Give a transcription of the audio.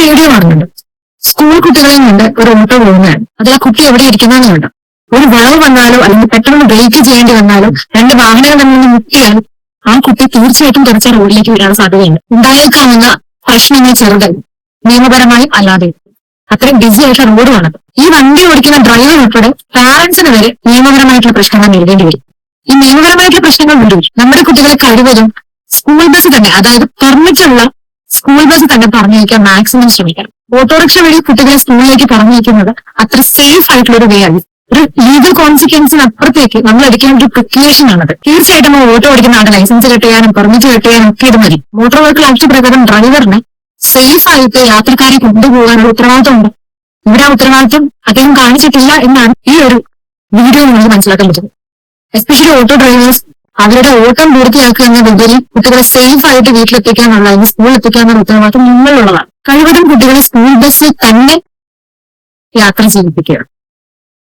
Video കാണുന്നുണ്ട്. School കുട്ടികളെയും കൊണ്ട് ഒരു ഓട്ടോ പോകുന്നതാണ്. അതിൽ ആ കുട്ടി എവിടെ ഇരിക്കുന്നതെന്ന് കണ്ടോ. ഒരു വളവ് വന്നാലോ അല്ലെങ്കിൽ പെട്ടെന്ന് ബ്രേക്ക് ചെയ്യേണ്ടി വന്നാലോ രണ്ട് വാഹനങ്ങൾ തമ്മിൽ മുട്ടിയാൽ ആ കുട്ടി തീർച്ചയായിട്ടും തെറിച്ച റോഡിലേക്ക് വീഴാൻ സാധ്യതയുണ്ട്. ഉണ്ടായേക്കാവുന്ന പ്രശ്നങ്ങൾ ചെറുതല്ല, നിയമപരമായും അല്ലാതെ. അത്രയും ബിസി ആയിട്ടുള്ള റോഡുമാണത്. ഈ വണ്ടി ഓടിക്കുന്ന ഡ്രൈവർ ഉൾപ്പെടെ പാരന്റ്സിന് വരെ നിയമപരമായിട്ടുള്ള പ്രശ്നങ്ങൾ നേരിടേണ്ടി വരും. ഈ നിയമപരമായിട്ടുള്ള പ്രശ്നങ്ങൾ വരും. നമ്മുടെ കുട്ടികളെ കഴിവതും സ്കൂൾ ബസ് തന്നെ, അതായത് പെർമിറ്റുള്ള സ്കൂൾ ബസ് തന്നെ പറഞ്ഞയക്കാൻ മാക്സിമം ശ്രമിക്കണം. ഓട്ടോറിക്ഷ വഴി കുട്ടികളെ സ്കൂളിലേക്ക് പറഞ്ഞയക്കുന്നത് അത്ര സേഫ് ആയിട്ടുള്ള ഒരു വേ ആണ്. ഒരു ലീഗൽ കോൺസിക്വൻസിന് അപ്പുറത്തേക്ക് നമ്മൾ എടുക്കേണ്ട ഒരു പ്രിക്കോഷൻ ആണത്. തീർച്ചയായിട്ടും നമ്മൾ ഓട്ടോ ഓടിക്കുന്ന ആളുടെ ലൈസൻസ് കട്ട് ചെയ്യാനും പെർമിറ്റ് കട്ട് ചെയ്യാനും ഒക്കെ ഇത് മതി. മോട്ടോർ വെഹിക്കിൾ ആക്ട് പ്രകാരം ഡ്രൈവറിന് സേഫ് ആയിട്ട് യാത്രക്കാരെ കൊണ്ടുപോകാനുള്ള ഉത്തരവാദിത്തമുണ്ട്. ഇവിടെ ആ ഉത്തരവാദിത്തം അദ്ദേഹം കാണിച്ചിട്ടില്ല എന്നാണ് ഈ ഒരു വീഡിയോ നമുക്ക് മനസ്സിലാക്കാൻ പറ്റുന്നത്. എസ്പെഷ്യലി ഓട്ടോ ഡ്രൈവേഴ്സ് അവരുടെ ഓട്ടം പൂർത്തിയാക്കുക എന്നതിലുപരി കുട്ടികളെ സേഫ് ആയിട്ട് വീട്ടിലെത്തിക്കാനുള്ള അല്ലെങ്കിൽ സ്കൂളിൽ എത്തിക്കാനുള്ള ഉത്തരവാദിത്തം നിങ്ങളുള്ളതാണ്. കഴിവതും കുട്ടികളെ സ്കൂൾ ബസ്സിൽ തന്നെ യാത്ര ചെയ്യിപ്പിക്കുക.